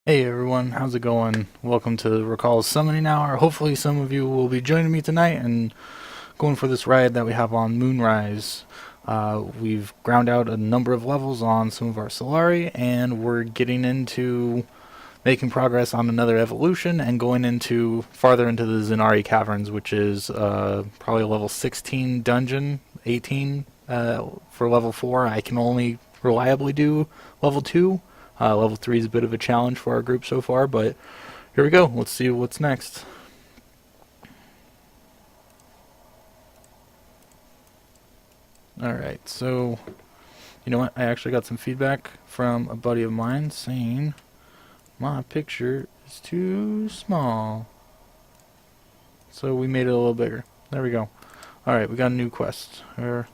Hey everyone, how's it going? Welcome to Recall's Summoning Hour. Hopefully some of you will be joining me tonight and going for this ride that we have on Moonrise. We've ground out a number of levels on some of our Solari, and we're getting into making progress on another evolution and going into farther into the Zenari Caverns, which is probably a level 16 dungeon, 18 for level 4. I can only reliably do level 2. Level 3 is a bit of a challenge for our group so far, but here we go. Let's see what's next. Alright, so, you know what? I actually got some feedback from a buddy of mine saying my picture is too small. So we made it a little bigger. There we go. Alright, we got a new quest.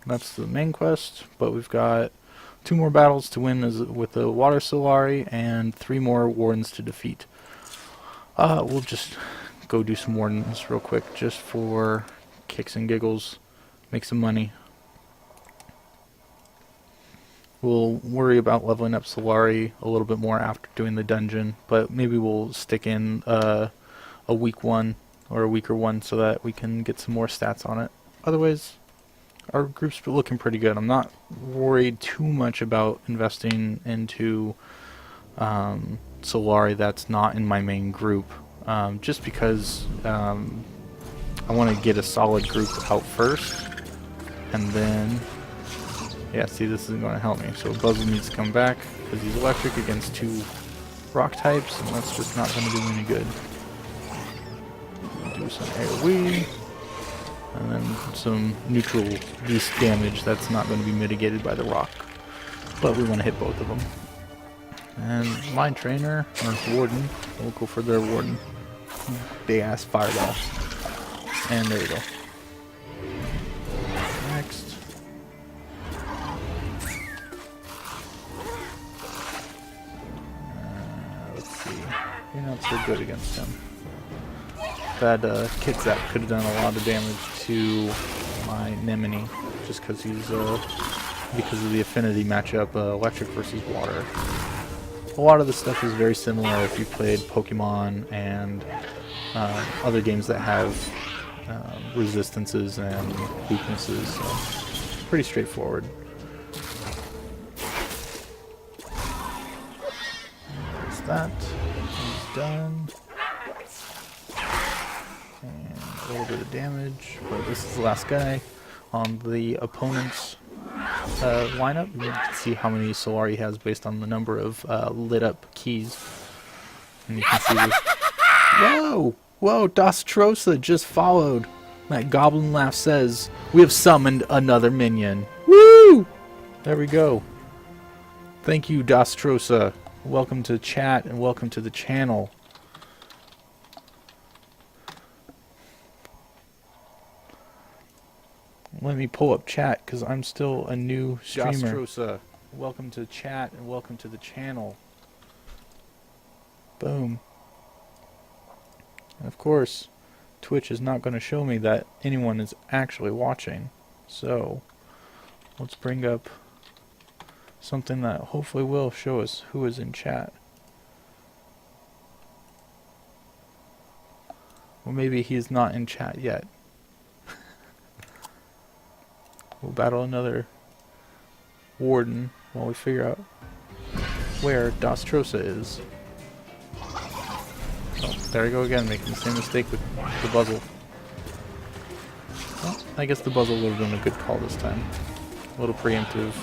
That's the main quest, but we've got 2 more battles to win with the Water Solari and 3 more Wardens to defeat. We'll just go do some Wardens real quick just for kicks and giggles. Make some money. We'll worry about leveling up Solari a little bit more after doing the dungeon, but maybe we'll stick in a weak one or a weaker one so that we can get some more stats on it. Otherwise, our group's looking pretty good. I'm not worried too much about investing into Solari that's not in my main group, just because I want to get a solid group out first, and then, yeah, see, this isn't going to help me. So Buzzle needs to come back because he's electric against 2 rock types, and that's just not going to do any good. Do some AoE. And then some neutral beast damage that's not going to be mitigated by the rock. But we want to hit both of them. And Line Trainer, or Warden, we'll go for their Warden. Big ass fireball. And there we go. Next. Let's see. You're not so good against him. That Kit-Zap could have done a lot of damage to my Nemini, just because he's because of the affinity matchup, electric versus water. A lot of the stuff is very similar if you played Pokemon and other games that have resistances and weaknesses. So pretty straightforward. That's that. He's done. And a little bit of damage, but this is the last guy on the opponent's lineup. You can see how many Solari he has based on the number of lit up keys. And you can see this. Whoa! Whoa! Dastrosa just followed. That goblin laugh says, "We have summoned another minion." Woo! There we go. Thank you, Dastrosa. Welcome to chat and welcome to the channel. Let me pull up chat because I'm still a new streamer. Jastrosa, welcome to chat and welcome to the channel. Boom. And of course, Twitch is not going to show me that anyone is actually watching. So, let's bring up something that hopefully will show us who is in chat. Or maybe he is not in chat yet. We'll battle another Warden while we figure out where Dastrosa is. Oh, there we go again, making the same mistake with the Buzzle. Well, I guess the Buzzle would have been a good call this time. A little preemptive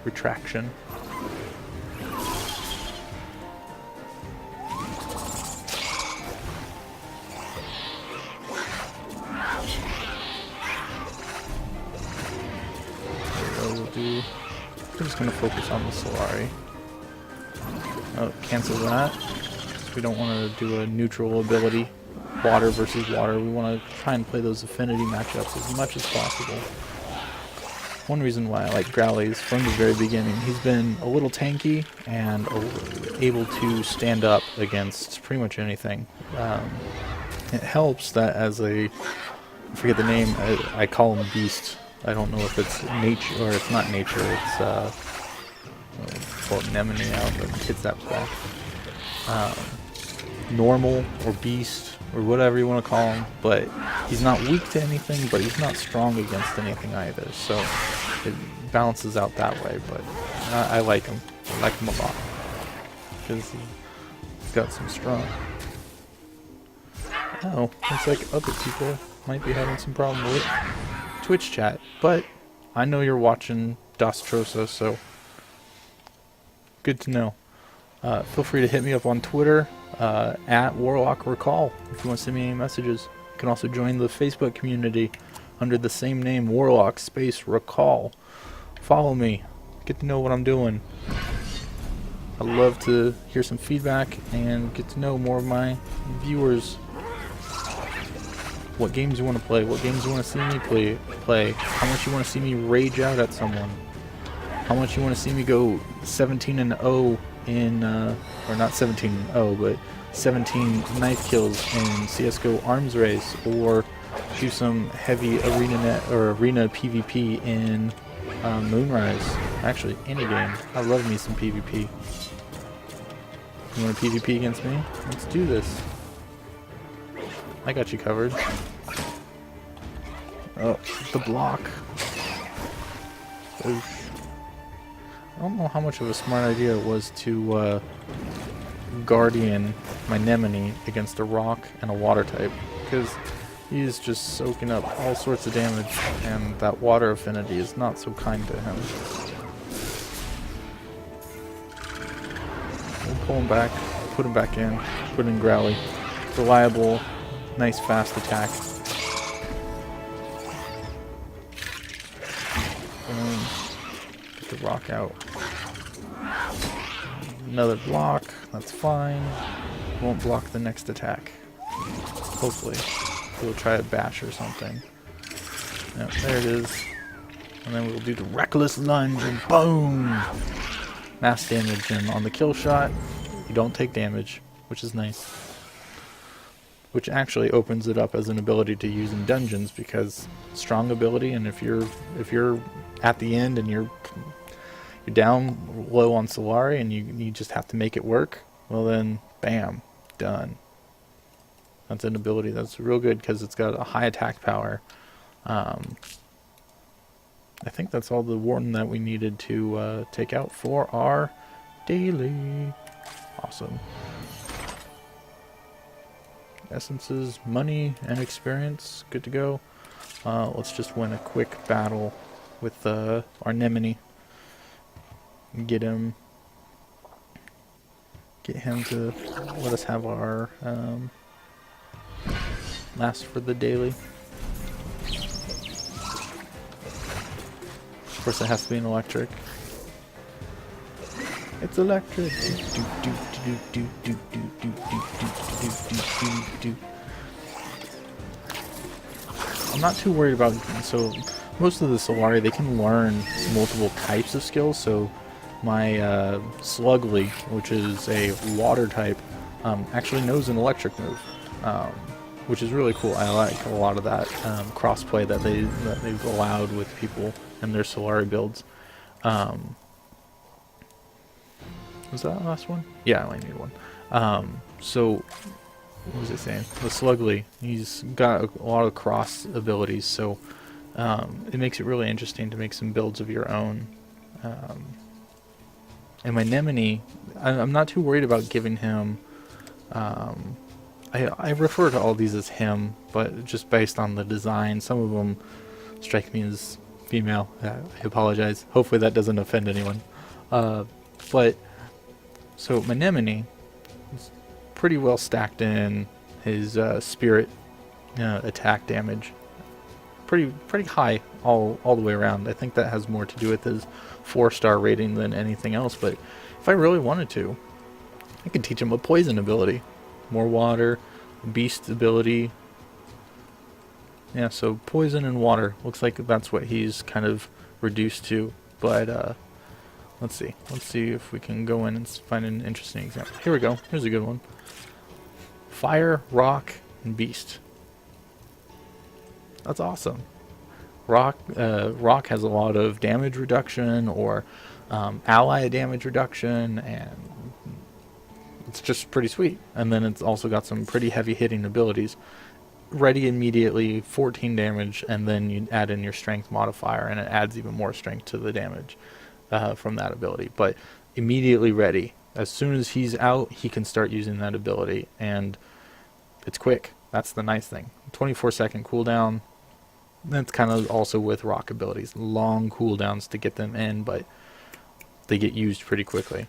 retraction. We're just going to focus on the Solari. Oh, cancel that. We don't want to do a neutral ability. Water versus water. We want to try and play those affinity matchups as much as possible. One reason why I like Growly is from the very beginning, he's been a little tanky and able to stand up against pretty much anything. It helps that as I forget the name, I call him Beast. I don't know if it's nature or it's not nature. It's default Nemini out, but Kitsap's back. Normal or beast or whatever you want to call him, but he's not weak to anything, but he's not strong against anything either, so it balances out that way. But I like him. I like him a lot because he's got some strong. Oh, looks like other people might be having some problem with Twitch chat, but I know you're watching Dostrosa, so good to know. Feel free to hit me up on Twitter at Warlock Recall if you want to send me any messages. You can also join the Facebook community under the same name, Warlock Space Recall. Follow me, get to know what I'm doing. I'd love to hear some feedback and get to know more of my viewers. What games you want to play, what games you want to see me play, how much you want to see me rage out at someone, how much you want to see me go 17-0 in, or not 17-0, but 17 knife kills in CSGO Arms Race, or do some heavy arena PvP in Moonrise. Actually, any game. I love me some PvP. You want to PvP against me? Let's do this. I got you covered. Oh, the block. Oof. I don't know how much of a smart idea it was to Guardian my Nemini against a rock and a water type, because he's just soaking up all sorts of damage, and that water affinity is not so kind to him. We'll pull him back, put him back in, put in Growly. Reliable, nice fast attack. Get the rock out. Another block, that's fine. Won't block the next attack. Hopefully. We'll try a bash or something. Yep, there it is. And then we'll do the reckless lunge and boom! Mass damage, and on the kill shot, you don't take damage, which is nice. Which actually opens it up as an ability to use in dungeons, because strong ability, and if you're at the end and you're down low on Solari and you just have to make it work, well then, bam, done. That's an ability that's real good because it's got a high attack power. I think that's all the warden that we needed to take out for our daily. Awesome. Essences, money, and experience. Good to go. Let's just win a quick battle with our Nemini. Get him to let us have our last for the daily. Of course, it has to be an electric. It's electric. I'm not too worried about, so most of the Solari, they can learn multiple types of skills, so my Slugly, which is a water type, actually knows an electric move, which is really cool. I like a lot of that crossplay that they've allowed with people and their Solari builds. Was that the last one? Yeah, I only need one. So, what was it saying? The Slugly, he's got a lot of cross abilities, so it makes it really interesting to make some builds of your own. And my Nemini, I'm not too worried about giving him... I refer to all these as him, but just based on the design, some of them strike me as female. I apologize. Hopefully that doesn't offend anyone. But, so my Nemini is pretty well stacked in his spirit attack damage. Pretty high all the way around. I think that has more to do with his 4-star rating than anything else, but if I really wanted to, I could teach him a poison ability. More water, beast ability. Yeah, so poison and water. Looks like that's what he's kind of reduced to, but let's see. Let's see if we can go in and find an interesting example. Here we go. Here's a good one. Fire, rock, and beast. That's awesome. Rock has a lot of damage reduction, or ally damage reduction, and it's just pretty sweet. And then it's also got some pretty heavy hitting abilities. Ready immediately, 14 damage, and then you add in your strength modifier, and it adds even more strength to the damage from that ability. But immediately ready. As soon as he's out, he can start using that ability, and it's quick. That's the nice thing. 24-second cooldown. That's kind of also with rock abilities. Long cooldowns to get them in, but they get used pretty quickly.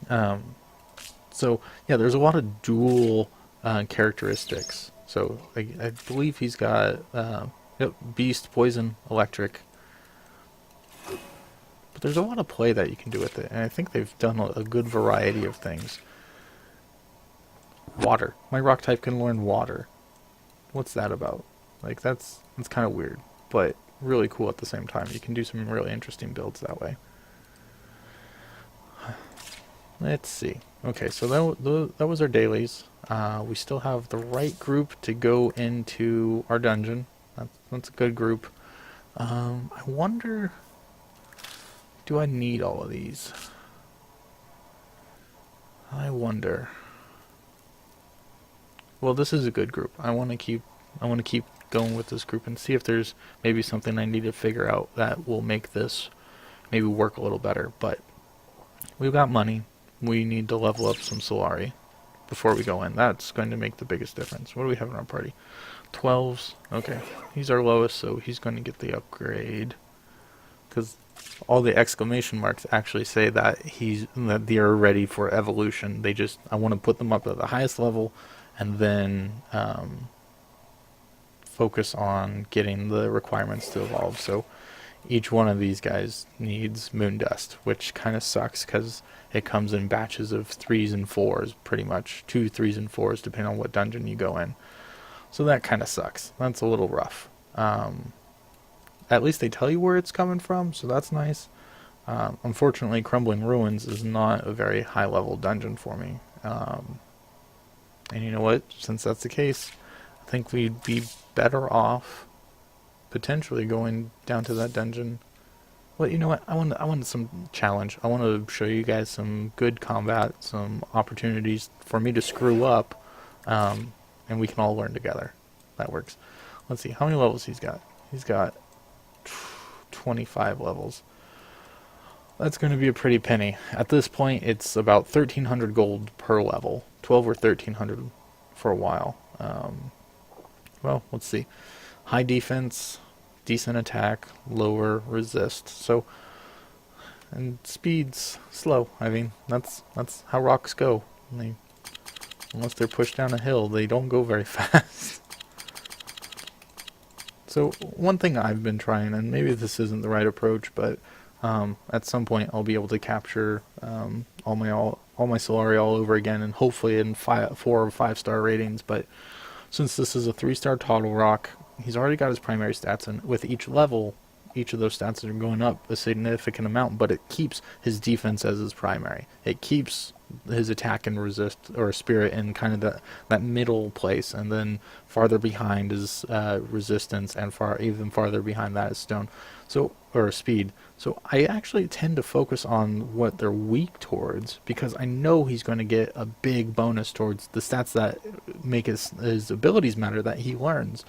So, yeah, there's a lot of dual characteristics. So, I believe he's got Beast, Poison, Electric. But there's a lot of play that you can do with it, and I think they've done a good variety of things. Water. My rock type can learn water. What's that about? Like, that's kind of weird, but really cool at the same time. You can do some really interesting builds that way. Let's see. Okay, so that was our dailies. We still have the right group to go into our dungeon. That's a good group. I wonder, do I need all of these? I wonder. Well, this is a good group. I want to keep going with this group and see if there's maybe something I need to figure out that will make this maybe work a little better. But we've got money. We need to level up some Solari before we go in. That's going to make the biggest difference. What do we have in our party? 12s. Okay. He's our lowest, so he's going to get the upgrade. Because all the exclamation marks actually say that they are ready for evolution. I want to put them up at the highest level and then focus on getting the requirements to evolve. So each one of these guys needs moon dust, which kind of sucks because it comes in batches of 3s and 4s, pretty much 2 3s and 4s depending on what dungeon you go in. So that kind of sucks. That's a little rough. At least they tell you where it's coming from, so that's nice. Unfortunately, Crumbling Ruins is not a very high level dungeon for me. And you know what? Since that's the case, I think we'd be better off potentially going down to that dungeon. Well, you know what? I want some challenge. I want to show you guys some good combat, some opportunities for me to screw up, and we can all learn together. That works. Let's see how many levels he's got. He's got 25 levels. That's going to be a pretty penny. At this point, it's about 1,300 gold per level. 12 or 1,300 for a while. Well, let's see. High defense, decent attack, lower resist. So, and speed's slow. I mean, that's how rocks go. Unless they're pushed down a hill, they don't go very fast. So one thing I've been trying, and maybe this isn't the right approach, but at some point I'll be able to capture all my Solari all over again, and hopefully in 4 or 5 star ratings. But since this is a 3-star total rock, he's already got his primary stats, and with each level, each of those stats are going up a significant amount, but it keeps his defense as his primary. It keeps his attack and resist or spirit in kind of that middle place, and then farther behind is resistance, and even farther behind that is stone, or speed. So I actually tend to focus on what they're weak towards, because I know he's going to get a big bonus towards the stats that make his abilities matter that he learns.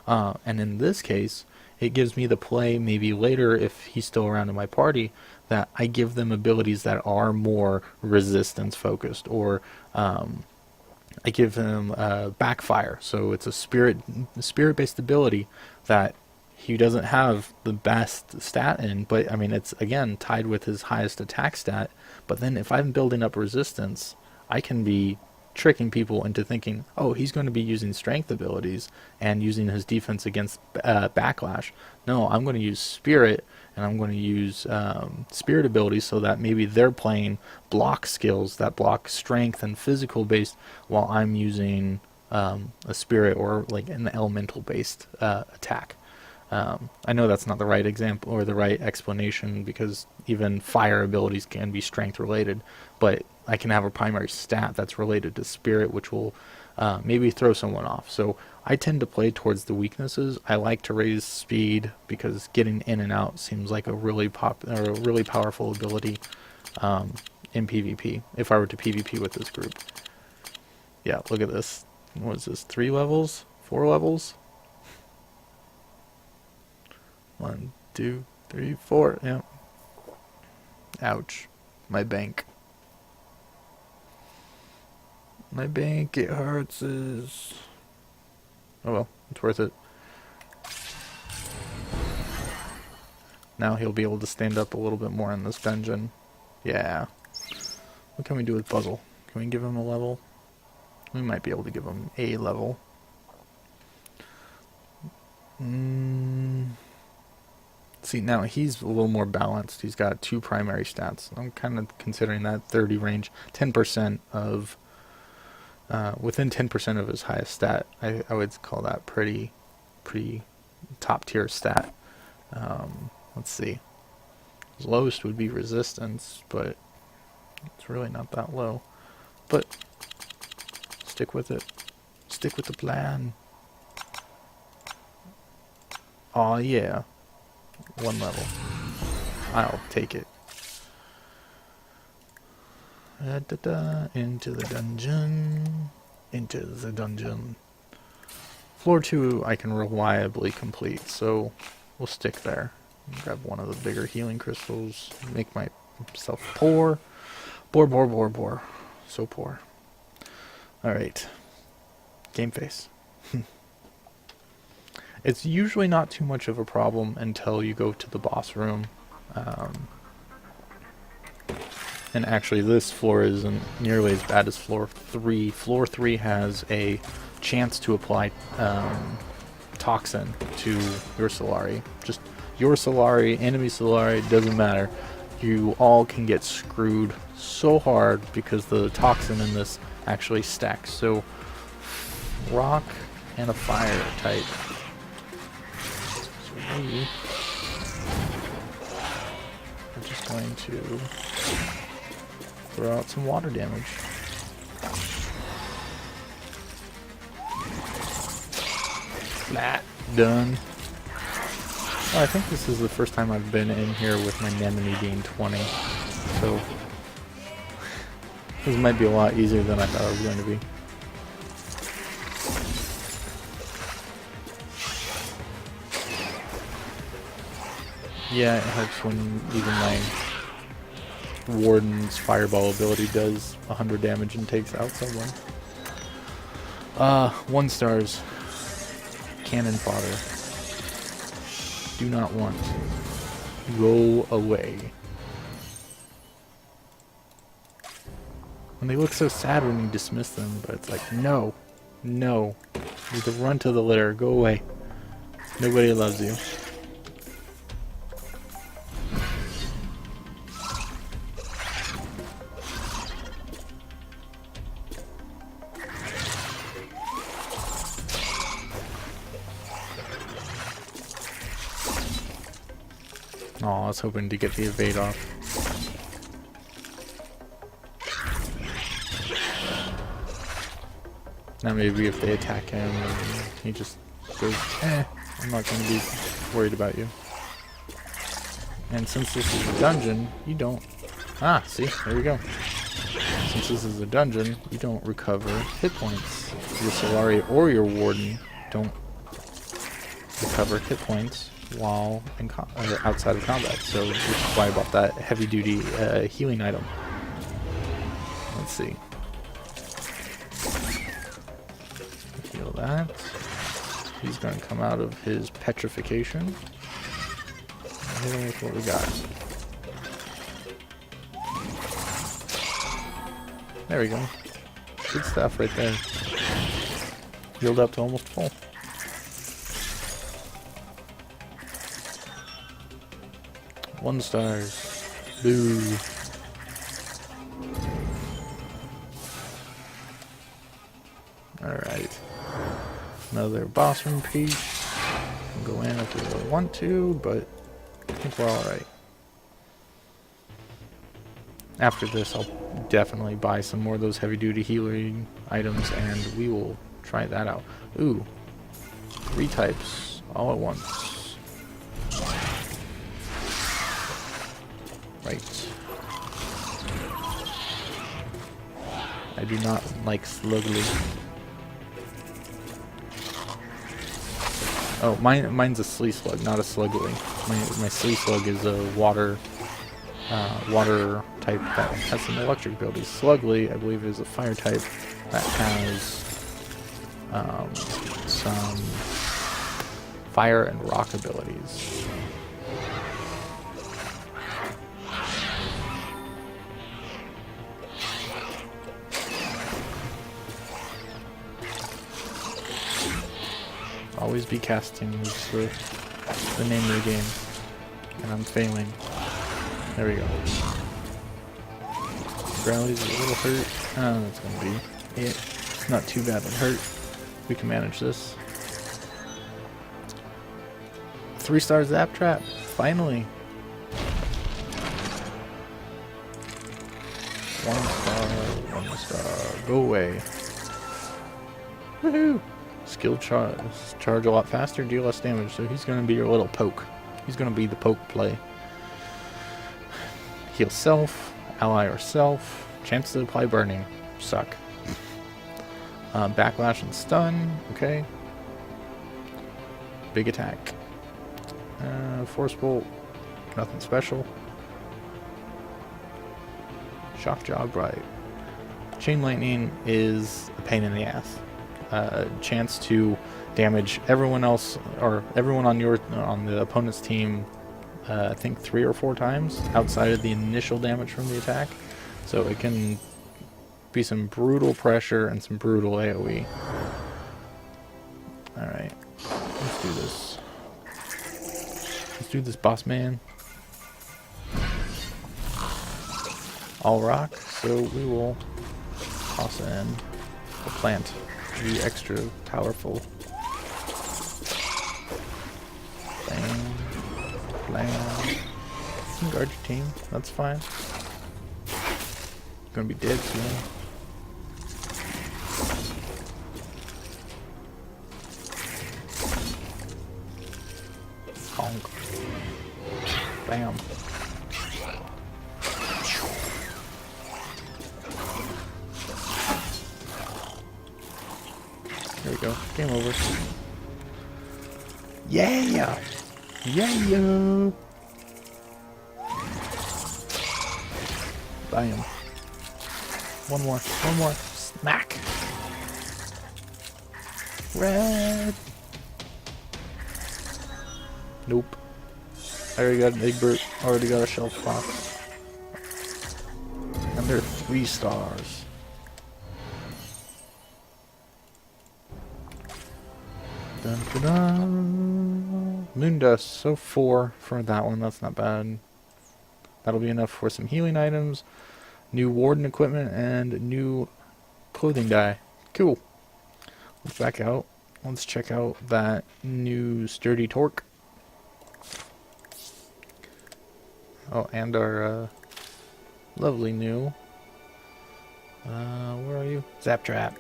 And in this case, it gives me the play maybe later, if he's still around in my party, that I give them abilities that are more resistance focused, or I give him backfire. So it's a spirit-based ability that he doesn't have the best stat in, but I mean, it's again tied with his highest attack stat. But then if I'm building up resistance, I can be tricking people into thinking, oh, he's going to be using strength abilities and using his defense against backlash. No, I'm going to use spirit, and I'm going to use spirit abilities, so that maybe they're playing block skills that block strength and physical based, while I'm using a spirit or like an elemental based attack. I know that's not the right example or the right explanation, because even fire abilities can be strength related, but I can have a primary stat that's related to spirit, which will maybe throw someone off. So I tend to play towards the weaknesses. I like to raise speed because getting in and out seems like a really powerful ability in PvP. If I were to PvP with this group, yeah, look at this. What is this? 3 levels? 4 levels? 1, 2, 3, 4. Yeah. Ouch. My bank. My bank, it hurts. Oh well, it's worth it. Now he'll be able to stand up a little bit more in this dungeon. Yeah. What can we do with Puzzle? Can we give him a level? We might be able to give him a level. See, now he's a little more balanced. He's got 2 primary stats. I'm kind of considering that 30 range. 10% of... within 10% of his highest stat. I would call that pretty top tier stat. Let's see. His lowest would be resistance, but it's really not that low. But stick with it. Stick with the plan. Aw, yeah. 1 level. I'll take it. Into the dungeon. Into the dungeon. Floor 2 I can reliably complete, so we'll stick there. Grab one of the bigger healing crystals. Make myself poor. Poor. So poor. Alright. Game face. It's usually not too much of a problem until you go to the boss room. And actually this floor isn't nearly as bad as floor 3. Floor 3 has a chance to apply toxin to your Solari. Just your Solari, enemy Solari, doesn't matter. You all can get screwed so hard because the toxin in this actually stacks. So rock and a fire type. So maybe we're just going to throw out some water damage. Flat. Done. Oh, I think this is the first time I've been in here with my anemone being 20. So this might be a lot easier than I thought it was going to be. Yeah, it helps when even my Warden's Fireball ability does 100 damage and takes out someone. 1 stars. Cannon fodder. Do not want. Go away. And they look so sad when you dismiss them, but it's like, no. No. You have to run to the litter. Go away. Nobody loves you. Oh, I was hoping to get the evade off. Now maybe if they attack him, he just goes, I'm not going to be worried about you. And since this is a dungeon, you don't... Ah, see? There we go. Since this is a dungeon, you don't recover hit points. Your Solari or your Warden don't recover hit points while in outside of combat, so which is why I bought that heavy-duty healing item. Let's see. Heal that. He's going to come out of his petrification. Hit him with what we got. There we go. Good stuff right there. Healed up to almost full. One stars. Boo. Alright. Another boss room piece. Go in if we really want to, but I think we're alright. After this, I'll definitely buy some more of those heavy-duty healing items, and we will try that out. Ooh, 3 types all at once. Right. I do not like slugly. Oh, mine's a Slee Slug, not a Slugly. My Slee Slug is a water type that has some electric abilities. Slugly, I believe, is a fire type that has some fire and rock abilities. Always be casting is the name of the game. And I'm failing. There we go. Growly's a little hurt. Oh, that's gonna be it. It's not too badly hurt. We can manage this. 3-star Zap Trap. Finally. 1 star. Go away. Woohoo! Skill charge a lot faster, deal less damage. So he's gonna be your little poke. He's gonna be the poke play. Heal self, ally or self. Chance to apply burning. Suck. Backlash and stun. Okay. Big attack. Force bolt. Nothing special. Shock job, right. Chain lightning is a pain in the ass. Chance to damage everyone else or everyone on the opponent's team. I think 3 or 4 times outside of the initial damage from the attack. So it can be some brutal pressure and some brutal AoE. Alright, let's do this. Let's do this, boss man. All rock, so we will toss in the plant to be extra powerful. Bam. Blam. You can guard your team, that's fine. You're gonna be dead soon. Honk. Bam. There we go. Game over. Yeah! Yeah! Bam. One more. Smack! Red! Nope. I already got an egg brute. Already got a shelf box. And they're 3 stars. Dun, dun, dun. Moon dust. So 4 for that one. That's not bad. That'll be enough for some healing items, new warden equipment, and new clothing dye. Cool. Let's back out. Let's check out that new sturdy torque. Oh, and our lovely new. Where are you? Zap Trap.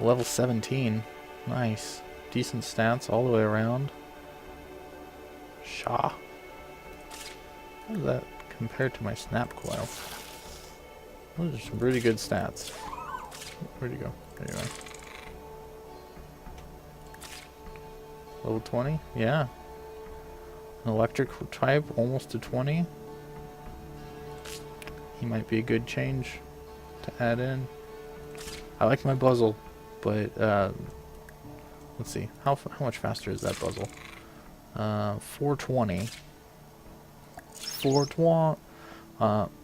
Level 17. Nice. Decent stats all the way around. Shaw. How does that compare to my snap coil? Those are some pretty good stats. Where'd you go? There you are. Level 20? Yeah. An electric type, almost to 20. He might be a good change to add in. I like my Buzzle, but let's see. How much faster is that Buzzle? 420. 420.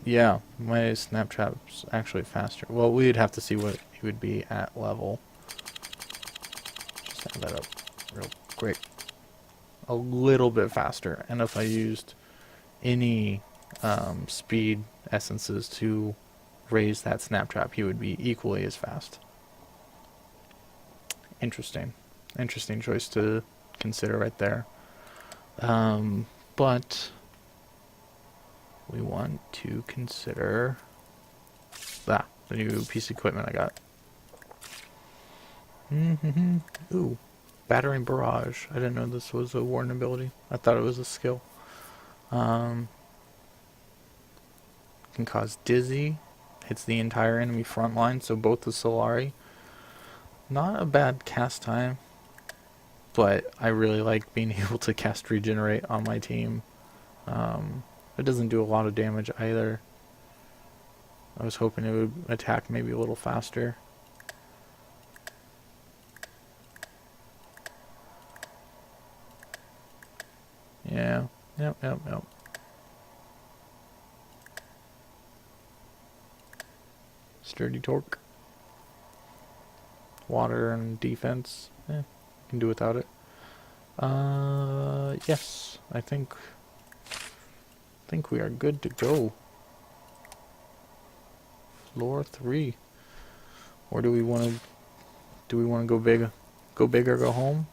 Yeah, my Snaptrap's actually faster. Well, we'd have to see what he would be at level. Just have that up real quick. A little bit faster. And if I used any speed essences to raise that Snaptrap, he would be equally as fast. Interesting. Interesting choice to consider right there. But we want to consider the new piece of equipment I got. Ooh, battering barrage. I didn't know this was a warden ability. I thought it was a skill. Can cause dizzy. Hits the entire enemy front line, so both the Solari. Not a bad cast time, but I really like being able to cast regenerate on my team. It doesn't do a lot of damage either. I was hoping it would attack maybe a little faster. Yeah, yep. Sturdy torque. Water and defense. Can do without it. Yes, I think we are good to go. Floor 3. Or do we want to go big? Go big or go home?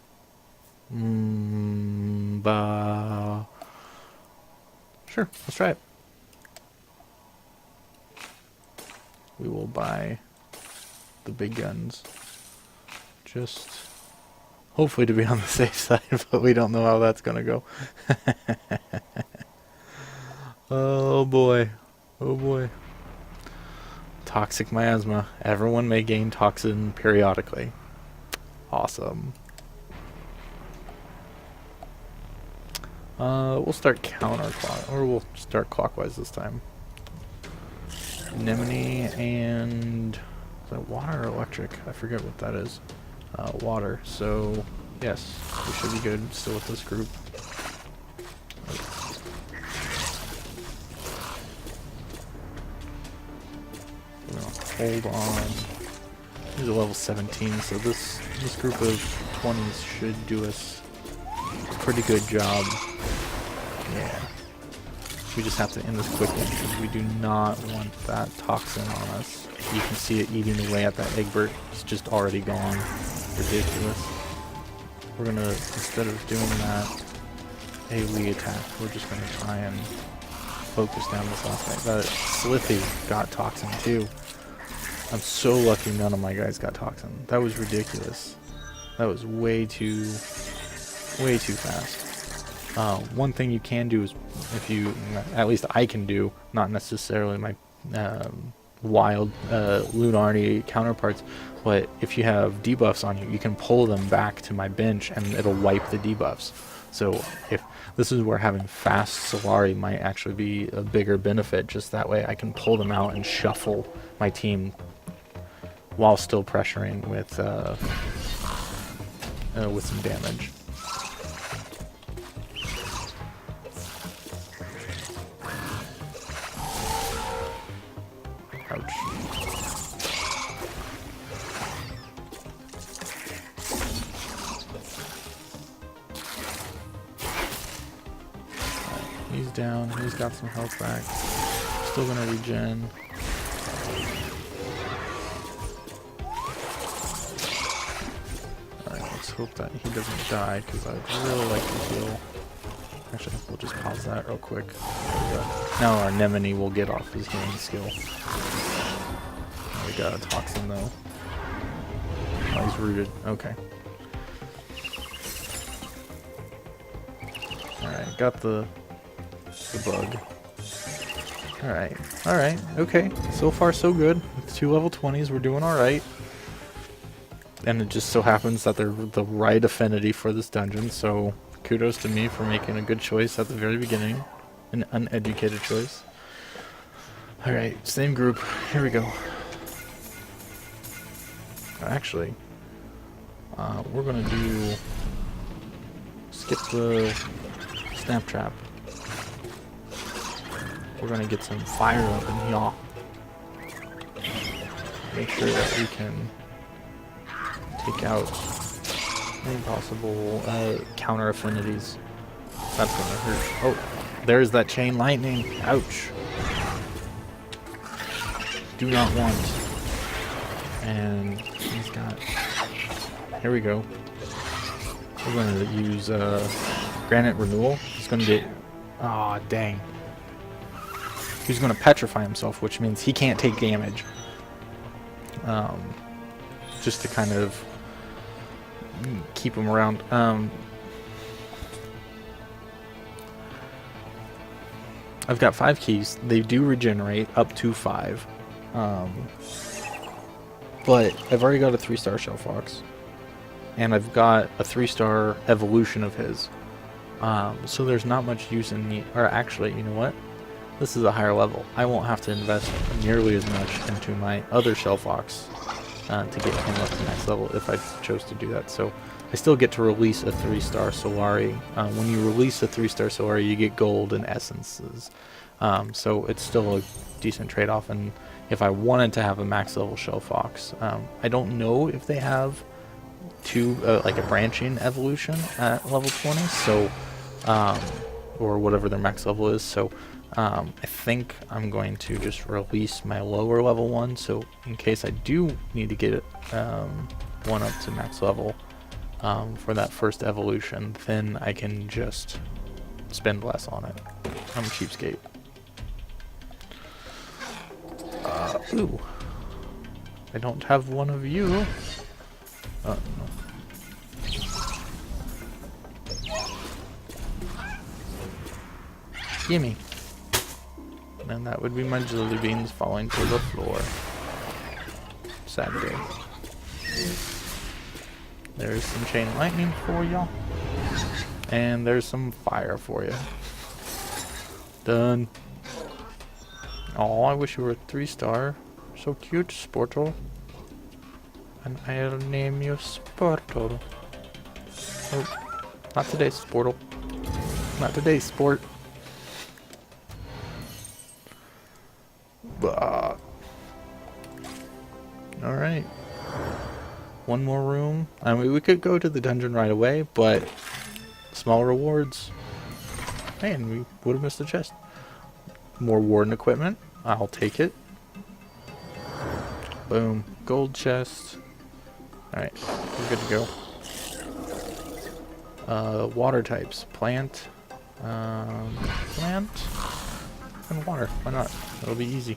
Sure, let's try it. We will buy the big guns. Just hopefully to be on the safe side, but we don't know how that's gonna go. Oh boy. Oh boy. Toxic miasma. Everyone may gain toxin periodically. Awesome. We'll start counterclockwise, or we'll start clockwise this time. Anemone and is that water or electric? I forget what that is. Water. So yes, we should be good still with this group. We're gonna hold on. He's a level 17, so this group of 20s should do us a pretty good job. Yeah. We just have to end this quickly because we do not want that toxin on us. You can see it eating away at that Egbert. It's just already gone. Ridiculous. We're gonna, instead of doing that AoE attack, we're just gonna try and focus down this last guy. That Slithy got toxin too. I'm so lucky none of my guys got toxin. That was ridiculous. That was way too fast. One thing you can do is, if you, at least I can do, not necessarily my wild Lunardi counterparts, but if you have debuffs on you, you can pull them back to my bench and it'll wipe the debuffs. So if this is where having fast Solari might actually be a bigger benefit, just that way I can pull them out and shuffle my team while still pressuring with some damage. Ouch. Right, he's down. He's got some health back. Still gonna regen. Alright, let's hope that he doesn't die, because I'd really like to heal. Actually, we'll just pause that real quick. Now our Anemone will get off his healing skill. We got a toxin though. Oh, he's rooted. Okay. Alright, got the bug. Alright, okay. So far so good. With 2 level 20s, we're doing alright. And it just so happens that they're the right affinity for this dungeon, so kudos to me for making a good choice at the very beginning. An uneducated choice. Alright, same group. Here we go. Actually, we're gonna skip the snap trap. We're gonna get some fire up in here. Make sure that we can take out any possible counter affinities. That's gonna hurt. Oh, there's that chain lightning. Ouch. Do not want. And he's got. Here we go. We're gonna use granite renewal. He's gonna get. Aw, dang. he's going to petrify himself, which means he can't take damage. Just to kind of keep him around. I've got 5 keys. They do regenerate up to 5. But I've already got a 3-star Shell Fox. And I've got a 3-star evolution of his. So there's not much use in me. Or actually, you know what? This is a higher level. I won't have to invest nearly as much into my other Shell Fox to get him up to max level if I chose to do that. So I still get to release a 3-star Solari. When you release a 3-star Solari, you get gold and essences. So it's still a decent trade-off. And if I wanted to have a max level Shell Fox, I don't know if they have like a branching evolution at level 20. So, or whatever their max level is. So I think I'm going to just release my lower level one. So in case I do need to get it, one up to max level, for that first evolution, then I can just spend less on it. I'm a cheapskate. Ooh. I don't have one of you. No. Gimme. And that would be my jelly beans falling to the floor. Sad day. There's some chain lightning for y'all. And there's some fire for you. Done. Oh, I wish you were a 3-star. So cute, Sportle. And I'll name you Sportle. Oh, not today, Sportle. Not today, Sport. Alright. One more room. I mean, we could go to the dungeon right away, but small rewards. Man, we would have missed a chest. More warden equipment. I'll take it. Boom. Gold chest. Alright, we're good to go. Water types. Plant. Plant. And water. Why not? It'll be easy.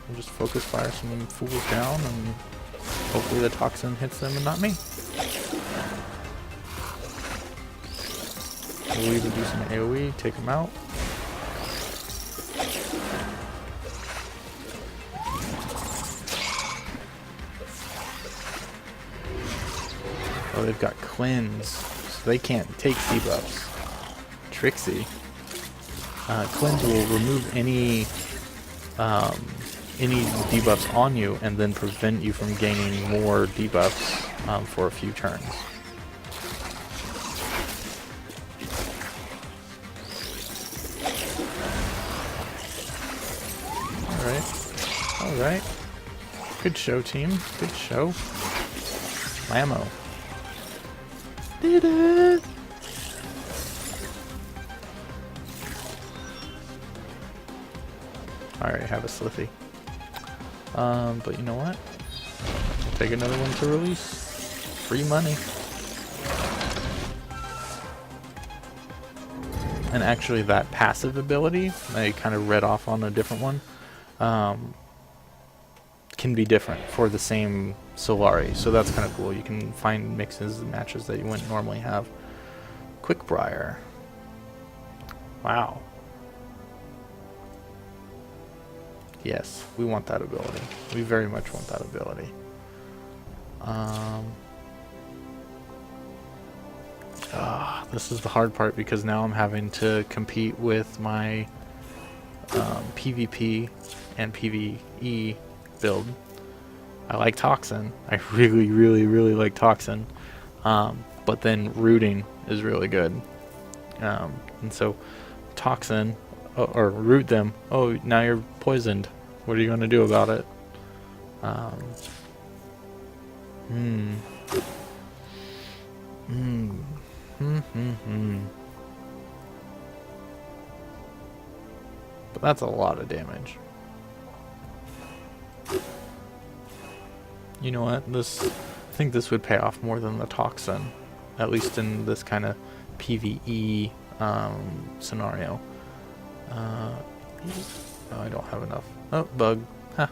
We'll just focus fire some fools down and hopefully the toxin hits them and not me. We'll even do some AoE, take them out. Oh, they've got cleanse, so they can't take debuffs. Trixie. Cleanse will remove any debuffs on you and then prevent you from gaining more debuffs for a few turns. Alright. Good show, team. Good show. Lamo. Did it! Alright, have a Slithy. But you know what? I'll take another one to release. Free money. And actually that passive ability, I kind of read off on a different one, can be different for the same Solari. So that's kind of cool. You can find mixes and matches that you wouldn't normally have. Quickbriar. Wow. Yes, we want that ability. We very much want that ability. This is the hard part because now I'm having to compete with my PvP and PvE build. I like Toxin. I really, really, really like Toxin. But then rooting is really good. And so Toxin, or root them. Oh, now you're poisoned. What are you going to do about it? But that's a lot of damage. You know what? I think this would pay off more than the Toxin. At least in this kind of PvE scenario. Oh, I don't have enough. Oh, bug. Huh.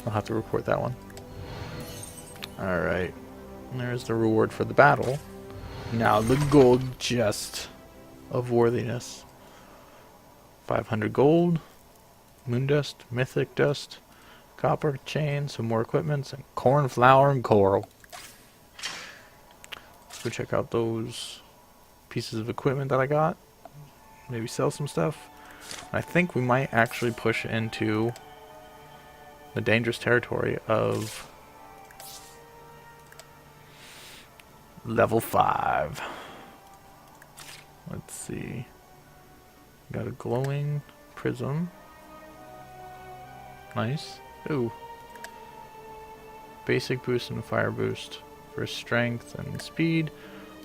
I'll have to report that one. Alright. There's the reward for the battle. Now the gold chest of worthiness. 500 gold, moon dust, mythic dust, copper chain, some more equipment, and corn flour and coral. Let's go check out those pieces of equipment that I got. Maybe sell some stuff. I think we might actually push into the dangerous territory of level 5. Let's see. Got a glowing prism. Nice. Ooh. Basic boost and fire boost for strength and speed.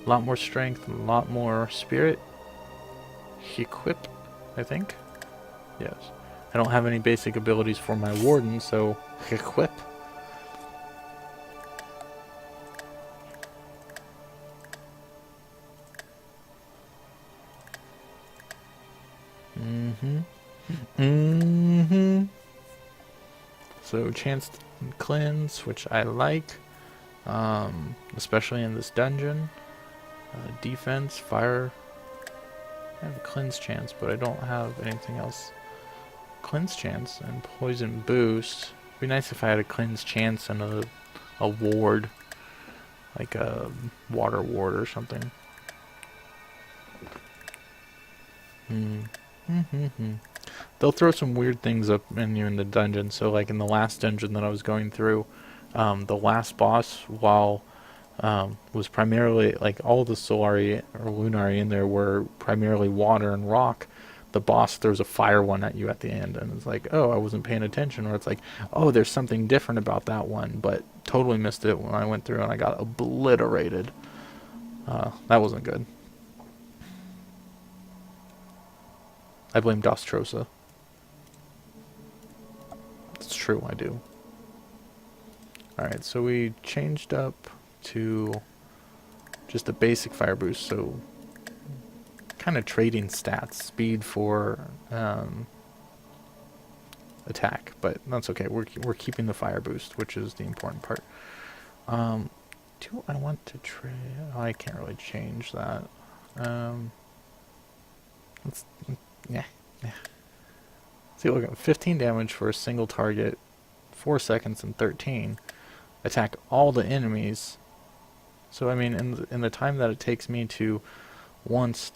A lot more strength and a lot more spirit. Equip, I think. Yes. I don't have any basic abilities for my warden, so equip. So chance to cleanse, which I like, especially in this dungeon. Defense, fire. I have a cleanse chance, but I don't have anything else. Cleanse chance and poison boost. It'd be nice if I had a cleanse chance and a ward, like a water ward or something. They'll throw some weird things up in you in the dungeon. So like in the last dungeon that I was going through, the last boss, while was primarily, like, all the Solari or Lunari in there were primarily water and rock. The boss throws a fire one at you at the end, and it's like, oh, I wasn't paying attention. Or it's like, oh, there's something different about that one, but totally missed it when I went through and I got obliterated. That wasn't good. I blame Dostrosa. It's true, I do. Alright, so we changed up to just a basic fire boost, so kind of trading stats, speed for attack, but that's okay. We're keeping the fire boost, which is the important part. Do I want to trade? Oh, I can't really change that. Yeah. See, look at 15 damage for a single target, 4 seconds and 13. Attack all the enemies. So I mean, in the time that it takes me to once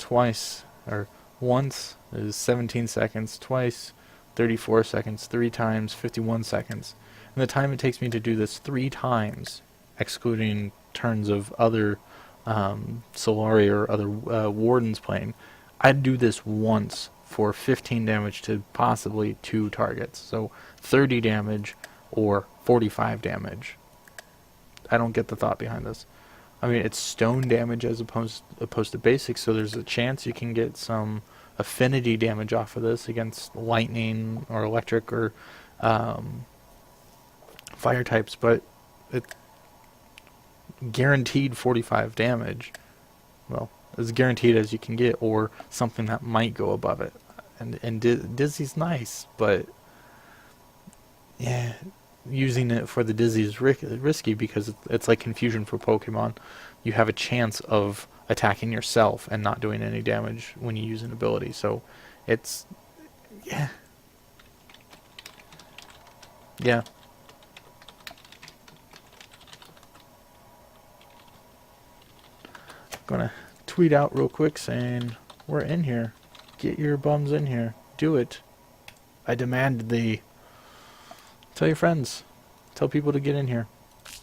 is 17 seconds, twice 34 seconds, 3 times 51 seconds. And the time it takes me to do this 3 times, excluding turns of other Solari or other wardens playing, I'd do this once for 15 damage to possibly 2 targets. So 30 damage or 45 damage. I don't get the thought behind this. I mean, it's stone damage as opposed to basic, so there's a chance you can get some affinity damage off of this against lightning or electric or fire types, but it's guaranteed 45 damage. Well, as guaranteed as you can get, or something that might go above it. And Dizzy's nice, but yeah, using it for the Dizzy is risky because it's like confusion for Pokemon. You have a chance of attacking yourself and not doing any damage when you use an ability. So it's yeah. Gonna tweet out real quick saying, we're in here. Get your bums in here. Do it. I demand thee. Tell your friends. Tell people to get in here.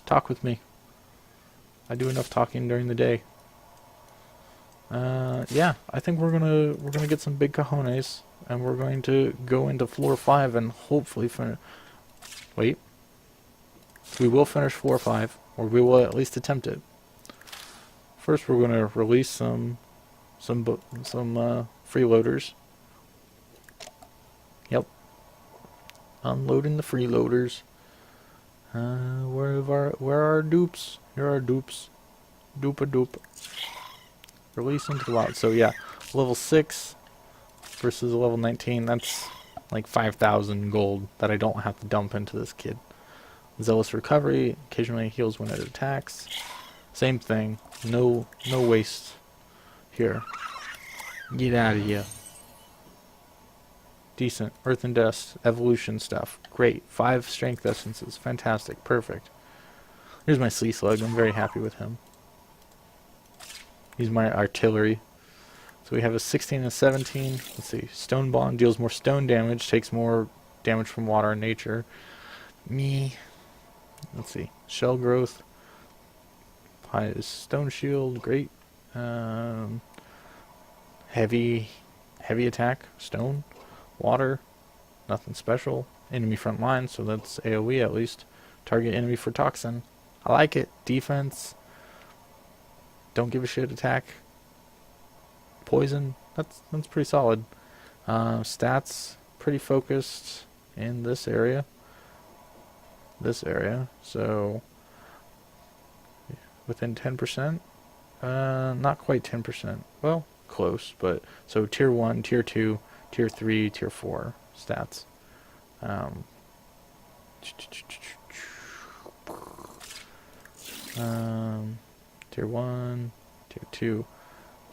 Talk with me. I do enough talking during the day. Yeah, I think we're gonna get some big cojones, and we're going to go into floor 5 and hopefully finish. Wait. We will finish floor 5, or we will at least attempt it. First, we're gonna release some freeloaders. Yep. Unloading the freeloaders. Where are our dupes? Here are our dupes. Doopa doop. Release into the wild. So yeah, level 6 versus a level 19. That's like 5,000 gold that I don't have to dump into this kid. Zealous recovery. Occasionally heals when it attacks. Same thing. No waste here. Get out of here. Decent. Earth and Dust. Evolution stuff. Great. 5 strength essences. Fantastic. Perfect. Here's my Sea Slug. I'm very happy with him. He's my artillery. So we have a 16 and a 17. Let's see. Stone Bond deals more stone damage. Takes more damage from water and nature. Me. Let's see. Shell growth. High stone shield. Great. Heavy attack. Stone. Water. Nothing special. Enemy front line. So that's AoE at least. Target enemy for toxin. I like it. Defense. Don't give a shit attack. Poison. That's pretty solid. Stats. Pretty focused in this area. So within 10%. Not quite 10%. Well, close, but so tier 1, tier 2, tier 3, tier 4 stats. Tier 1, tier 2,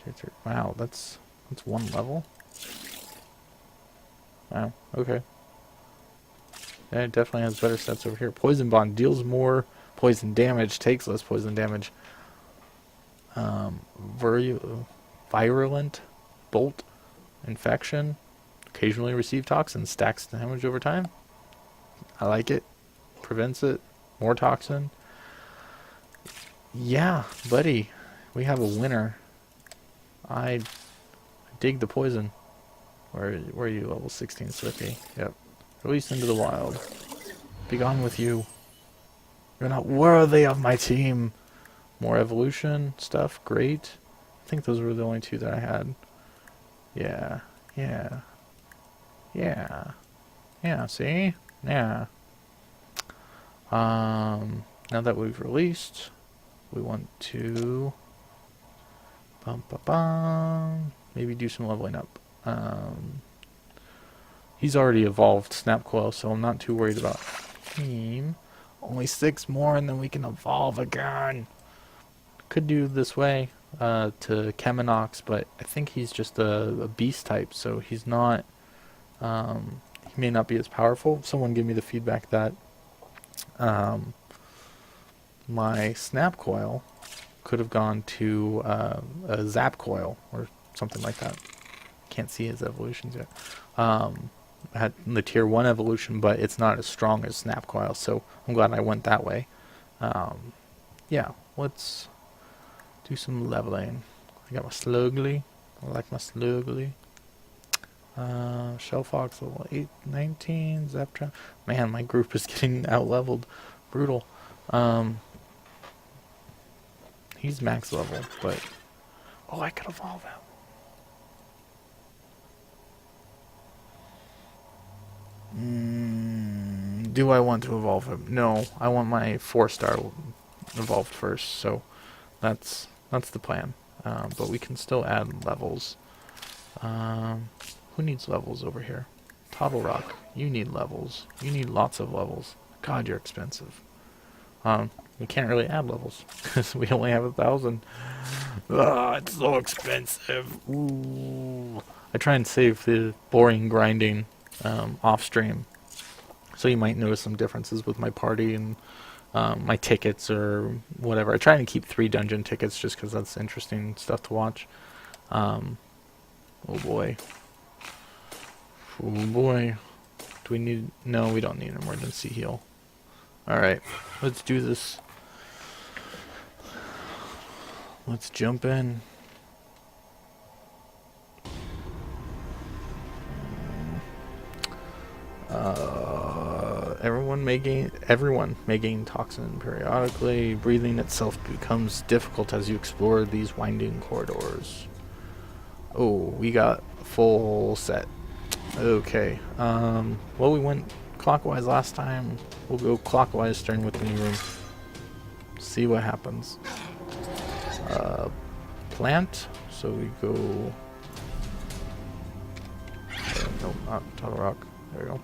tier 3. Wow, that's 1 level. Wow, okay. Yeah, it definitely has better stats over here. Poison Bond deals more poison damage, takes less poison damage. Virulent Bolt Infection. Occasionally receive toxin. Stacks damage over time. I like it. Prevents it. More toxin. Yeah, buddy. We have a winner. I dig the poison. Where are you? Level 16 Slippy. Yep. Released into the wild. Be gone with you. You're not worthy of my team. More evolution stuff. Great. I think those were the only 2 that I had. Yeah. See? Yeah. Now that we've released, we want to maybe do some leveling up. He's already evolved Snapcoil, so I'm not too worried about him. Only 6 more and then we can evolve again. Could do this way to Cheminox, but I think he's just a beast type, so he's not, he may not be as powerful. Someone give me the feedback that my Snapcoil could have gone to a Zap Coil or something like that. Can't see his evolutions yet. Had the tier 1 evolution, but it's not as strong as Snapcoil, so I'm glad I went that way. Yeah, let's do some leveling. I got my Slugly. I like my Slugly. Shellfox level 8, 19. Zaptrap. Man, my group is getting out leveled. Brutal. He's max level, but oh, I could evolve him. Do I want to evolve him? No, I want my 4-star evolved first, so that's the plan. But we can still add levels. Who needs levels over here? Toddle Rock, you need levels. You need lots of levels. God, you're expensive. We can't really add levels because we only have 1,000. It's so expensive. Ooh. I try and save the boring grinding off stream, so you might notice some differences with my party and my tickets or whatever. I try and keep 3 dungeon tickets just because that's interesting stuff to watch. Oh boy. Oh boy. Do we need... No, we don't need an emergency heal. Alright, let's do this. Let's jump in. Everyone may gain toxin periodically. Breathing itself becomes difficult as you explore these winding corridors. Oh, we got a full set. Okay. Well, we went clockwise last time. We'll go clockwise starting with the new room. See what happens. plant. So we go. No, not Total Rock. There we go.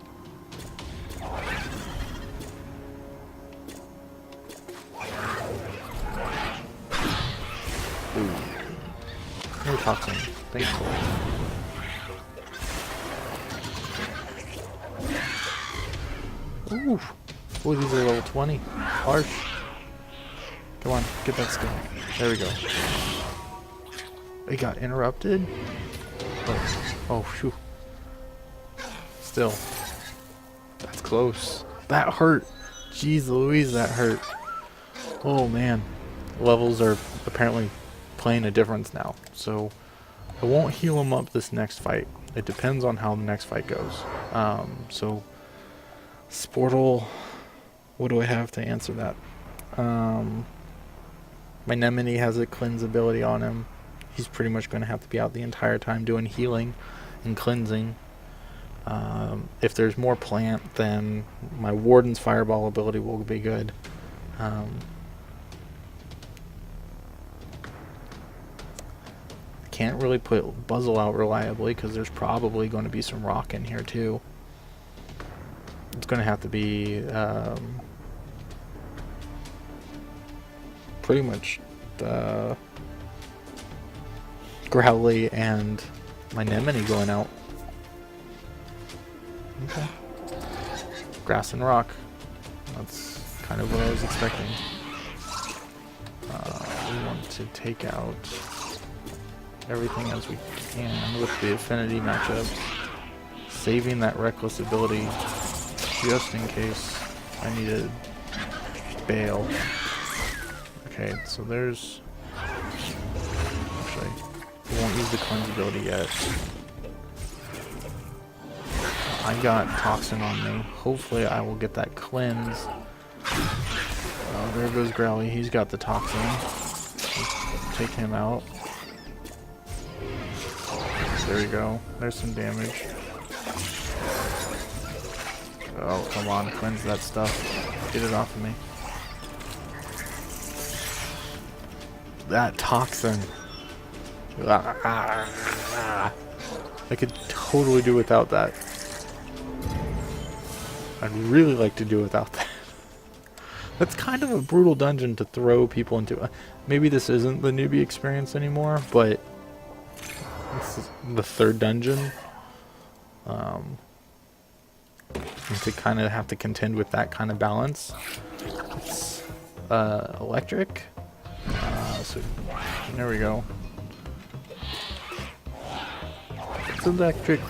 Ooh. No toxin. Thankfully. Ooh. Oh, these are level 20. Harsh. Come on, get that skill. There we go. It got interrupted. Oh, phew. Still. That's close. That hurt. Jeez Louise, that hurt. Oh man. Levels are apparently playing a difference now. So I won't heal him up this next fight. It depends on how the next fight goes. So Sportle, what do I have to answer that? My Nemini has a cleanse ability on him. He's pretty much going to have to be out the entire time doing healing and cleansing. If there's more plant, then my Warden's Fireball ability will be good. Can't really put Buzzle out reliably because there's probably going to be some rock in here too. It's going to have to be pretty much Growly and my Nemini going out. Okay. Grass and rock. That's kind of what I was expecting. We want to take out everything as we can with the affinity matchup. Saving that reckless ability just in case I need to bail. Okay, so there's... Actually, we won't use the cleanse ability yet. I got toxin on me. Hopefully I will get that cleanse. Oh, there goes Growly. He's got the toxin. Let's take him out. There we go. There's some damage. Oh, come on. Cleanse that stuff. Get it off of me. That toxin. I could totally do without that. I'd really like to do without that. That's kind of a brutal dungeon to throw people into. Maybe this isn't the newbie experience anymore, but this is the third dungeon. To kind of have to contend with that kind of balance. It's electric. So there we go. It's electric.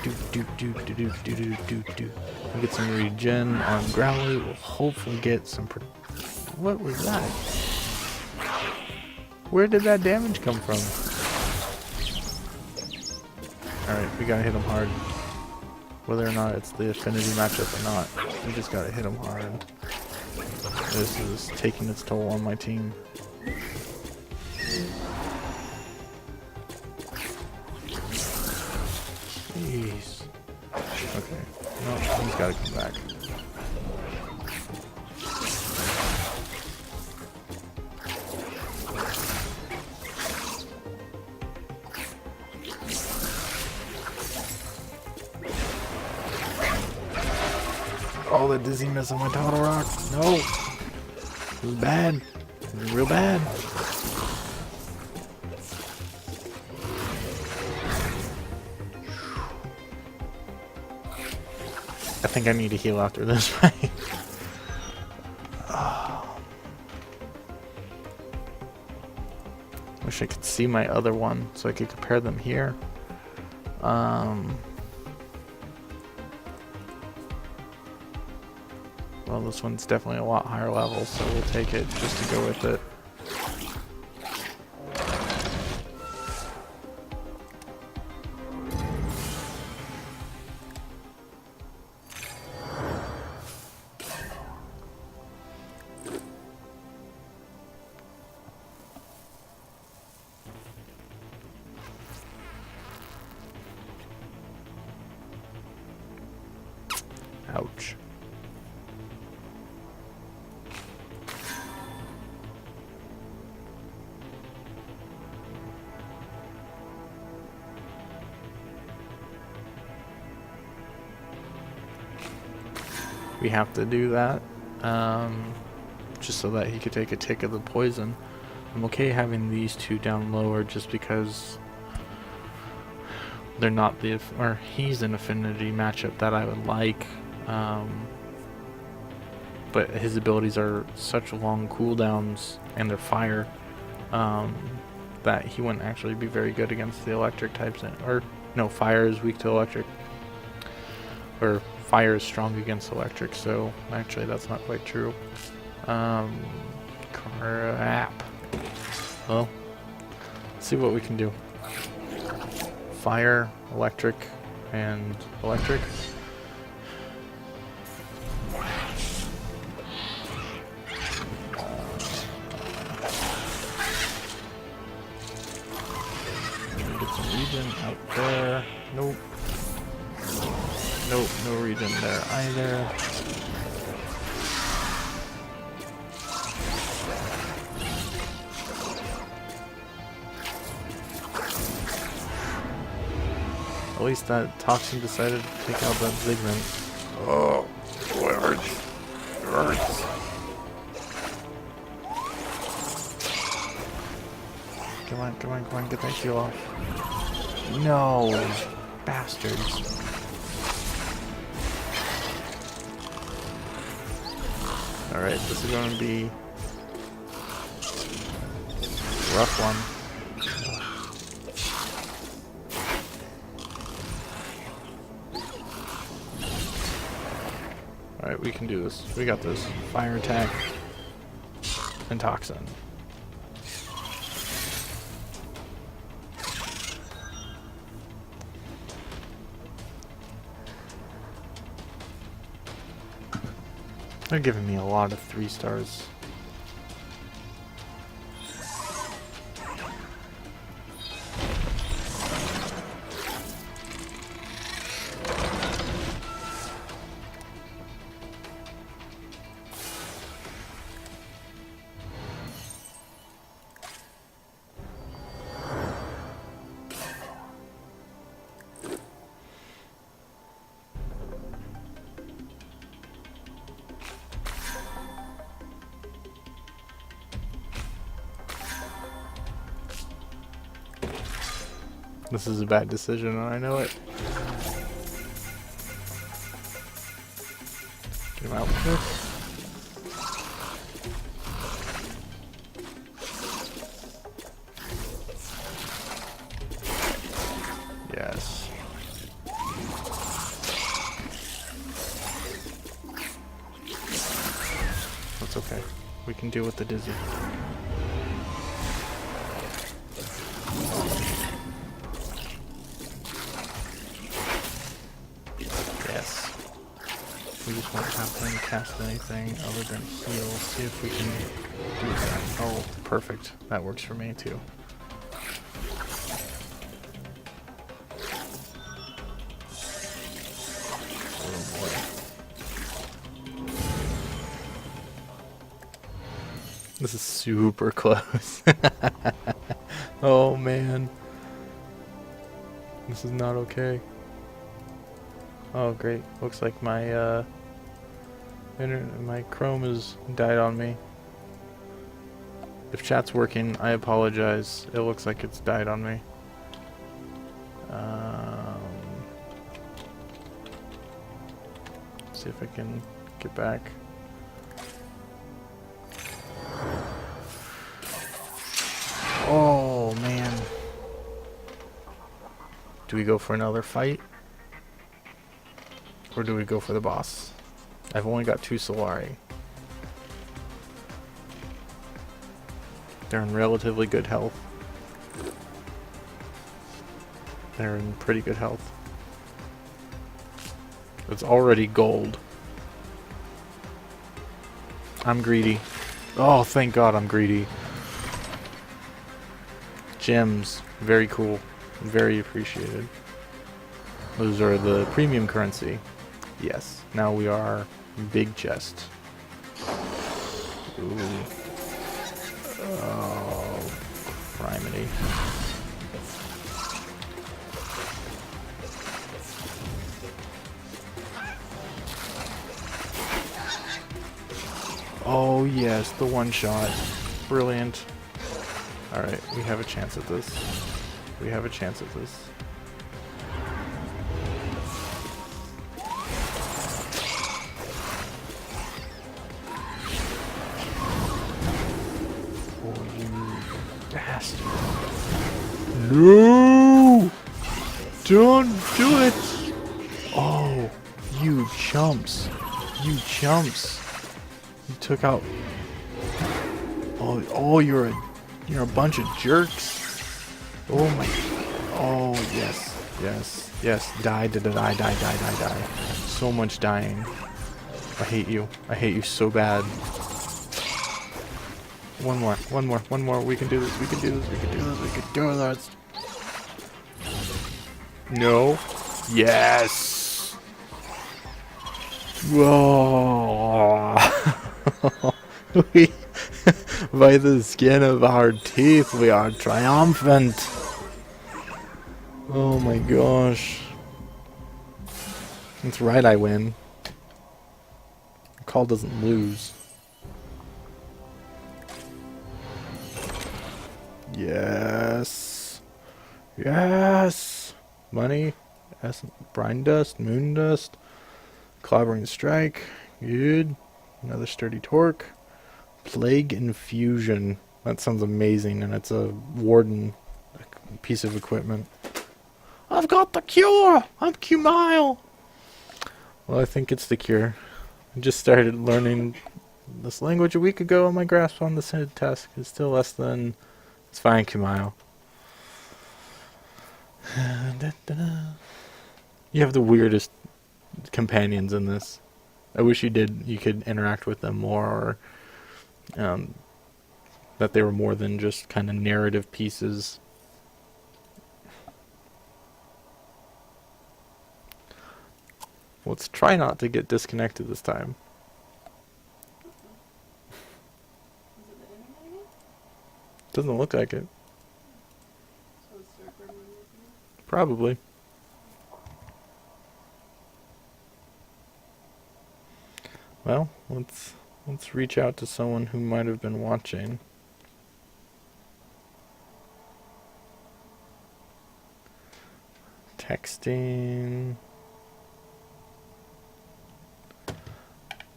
We'll get some regen on Growly. We'll hopefully get some. What was that? Where did that damage come from? Alright, we gotta hit him hard. Whether or not it's the affinity matchup or not, we just gotta hit him hard. This is taking its toll on my team. Jeez. Okay. No, he's gotta come back. Oh, the dizziness on my Total Rock. No. It was bad. It was real bad. I think I need to heal after this fight. Wish I could see my other one so I could compare them here. Well, this one's definitely a lot higher level, so we'll take it just to go with it. Ouch. we have to do that, just so that he could take a tick of the poison. I'm okay having these two down lower just because they're not or he's an affinity matchup that I would like, but his abilities are such long cooldowns and they're fire, that he wouldn't actually be very good against the electric types. Or no, fire is weak to electric, or fire is strong against electric, so actually that's not quite true. Crap. Well, let's see what we can do. Fire, electric, and electric. Get some regen out there. Nope. Nope, no regen there either. At least that toxin decided to take out that Ziggurat. Oh, boy, it hurts. It hurts. Come on, come on, come on, get that heal off. No, bastards. Alright, this is going to be a rough one. Alright, we can do this. We got this. Fire attack and toxin. They're giving me a lot of 3 stars. This is a bad decision, and I know it. Get him out with this. Yes. That's okay. We can deal with the dizzy. We just won't have him cast anything other than heal. See if we can do that. Oh, perfect. That works for me too. Oh boy. This is super close. Oh man. This is not okay. Oh great. Looks like my my Chrome has died on me. If chat's working, I apologize. It looks like it's died on me. See if I can get back. Oh man. Do we go for another fight? Or do we go for the boss? I've only got 2 Solari. They're in relatively good health. They're in pretty good health. It's already gold. I'm greedy. Oh, thank God I'm greedy. Gems. Very cool. Very appreciated. Those are the premium currency. Yes. Now we are big chest. Ooh. Oh, criminy. Oh yes, the one shot. Brilliant. Alright, we have a chance at this. We have a chance at this. Oh, you bastard. No! Don't do it! Oh, you chumps. You chumps. You took out... Oh, you're a bunch of jerks. Oh my... Oh, yes. Yes. Yes. Die. So much dying. I hate you. I hate you so bad. One more. We can do this. We can do this. No. Yes. Whoa. By the skin of our teeth, we are triumphant. Oh my gosh. That's right, I win. Call doesn't lose. Yes. Yes. Money. Brine dust. Moon dust. Clobbering strike. Good. Another sturdy torque. Plague infusion. That sounds amazing, and it's a warden piece of equipment. I've got the cure! I'm Q-Mile! Well, I think it's the cure. I just started learning this language a week ago, and my grasp on this task is still less than... It's fine, Q-Mile. You have the weirdest companions in this. I wish you could interact with them more, or that they were more than just kind of narrative pieces. Let's try not to get disconnected this time. Doesn't look like it. Probably. Well, let's reach out to someone who might have been watching. Texting.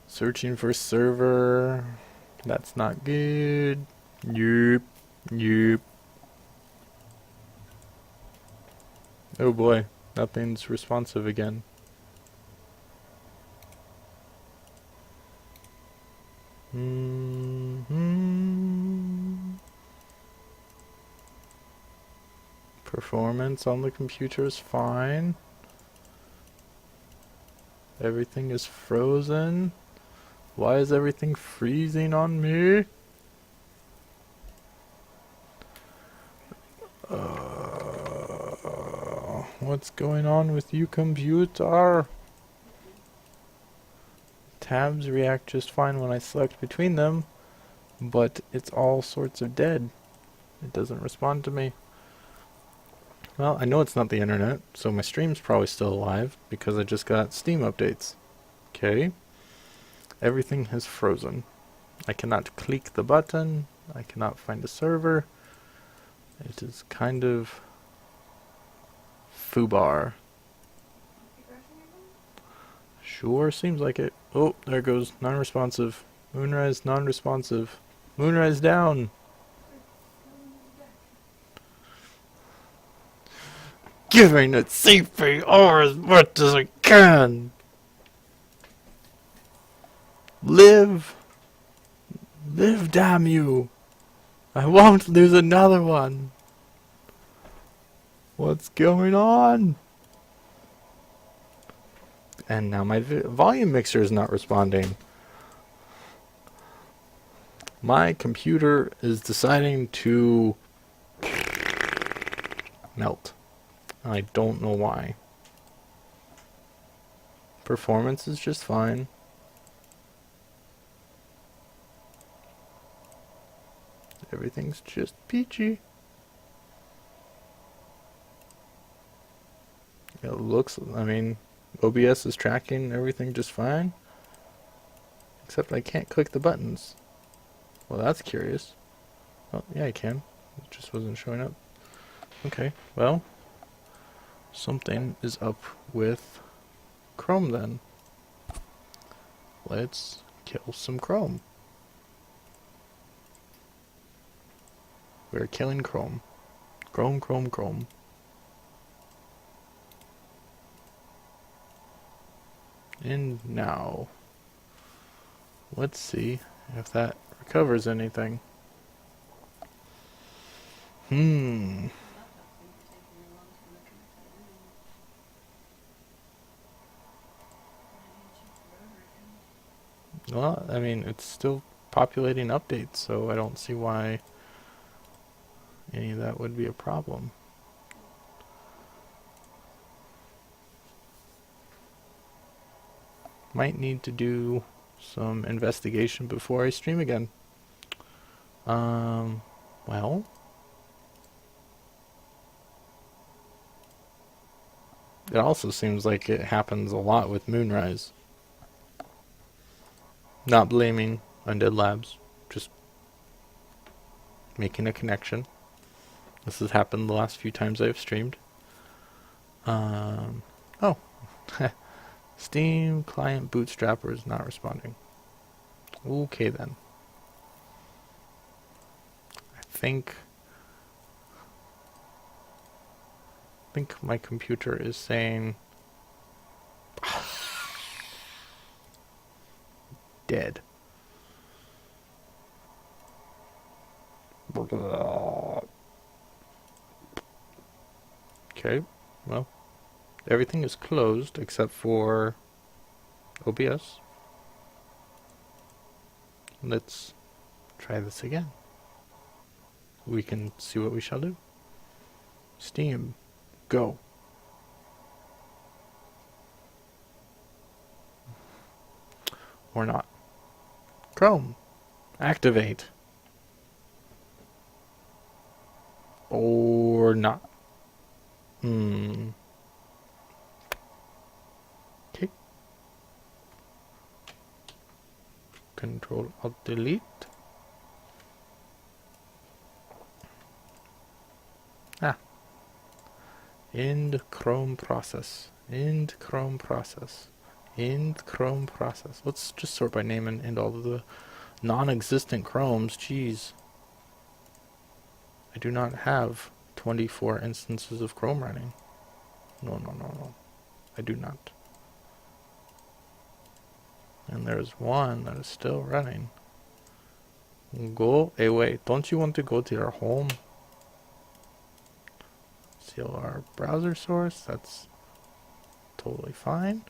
Searching for server. That's not good. Nope. Oh boy, nothing's responsive again. Performance on the computer is fine. Everything is frozen. Why is everything freezing on me? What's going on with you, computer? Tabs react just fine when I select between them, but it's all sorts of dead. It doesn't respond to me. Well, I know it's not the internet, so my stream's probably still alive because I just got Steam updates. Okay. Everything has frozen. I cannot click the button. I cannot find a server. It is kind of foobar. Sure seems like it. Oh, there it goes. Non-responsive. Moonrise non-responsive. Moonrise down. Giving it CPR as much as I can. Live. Live, damn you. I won't lose another one. What's going on? And now my volume mixer is not responding. My computer is deciding to melt. I don't know why. Performance is just fine. Everything's just peachy. It looks, I mean, OBS is tracking everything just fine. Except I can't click the buttons. Well, that's curious. Oh, yeah, I can. It just wasn't showing up. Okay, well, something is up with Chrome then. Let's kill some Chrome. We're killing Chrome. Chrome, Chrome, Chrome. And now, let's see if that recovers anything. Well, I mean, it's still populating updates, so I don't see why any of that would be a problem. Might need to do some investigation before I stream again. Well, it also seems like it happens a lot with Moonrise. Not blaming Undead Labs, just making a connection. This has happened the last few times I've streamed. Oh. Steam client bootstrapper is not responding. Okay then. I think my computer is saying dead. Okay, well, everything is closed except for OBS. Let's try this again. We can see what we shall do. Steam, go. Or not. Chrome, activate. Or not. Okay. Control Alt Delete. End Chrome process. End Chrome process. End Chrome process. Let's just sort by name and end all of the non-existent Chromes. Jeez. I do not have 24 instances of Chrome running. No. I do not. And there's one that is still running. Go away. Don't you want to go to your home? Seal our browser source. That's totally fine.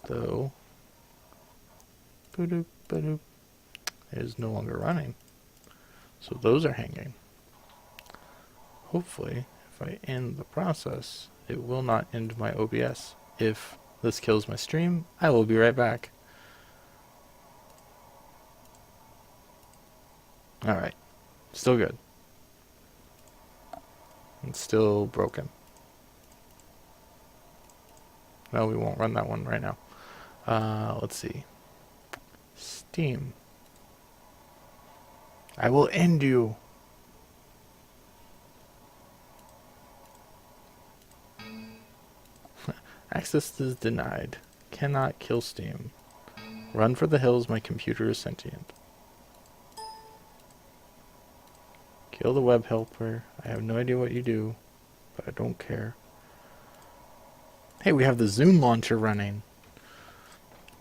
Though, it is no longer running. So those are hanging. Hopefully, if I end the process, it will not end my OBS. If this kills my stream, I will be right back. Alright. Still good. It's still broken. No, we won't run that one right now. Let's see. Steam. I will end you. Access is denied. Cannot kill Steam. Run for the hills, my computer is sentient. Kill the web helper. I have no idea what you do, but I don't care. Hey, we have the Zoom launcher running.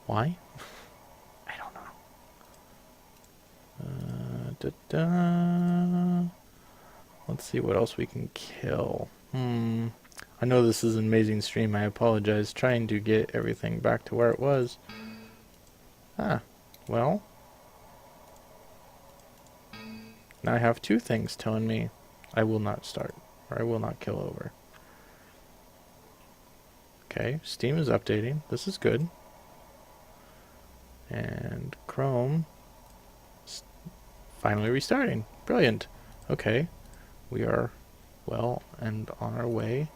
Why? I don't know. Let's see what else we can kill. I know this is an amazing stream. I apologize. Trying to get everything back to where it was. Well. Now I have two things telling me I will not start, or I will not kill over. Okay, Steam is updating. This is good. And Chrome finally restarting. Brilliant. Okay, we are well and on our way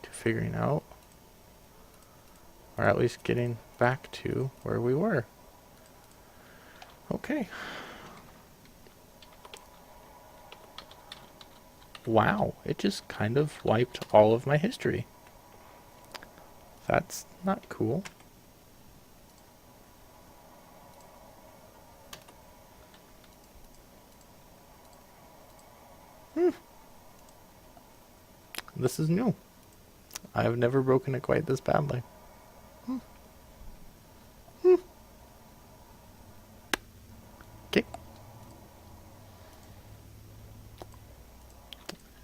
to figuring out, or at least getting back to where we were. Okay. Wow, it just kind of wiped all of my history. That's not cool. This is new. I've never broken it quite this badly. Okay.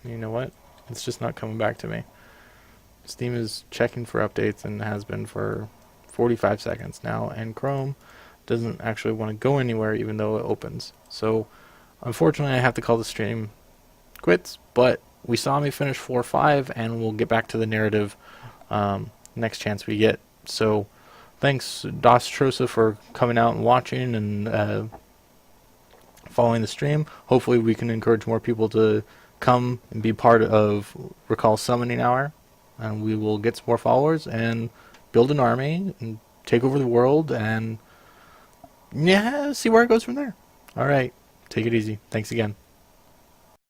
You know what? It's just not coming back to me. Steam is checking for updates and has been for 45 seconds now, and Chrome doesn't actually want to go anywhere even though it opens. So unfortunately I have to call the stream quits, but we saw me finish floor 5 and we'll get back to the narrative next chance we get. So thanks Dostrosa for coming out and watching and following the stream. Hopefully we can encourage more people to come and be part of Recall Summoning Hour, and we will get some more followers and build an army and take over the world and yeah, see where it goes from there. Alright, take it easy. Thanks again.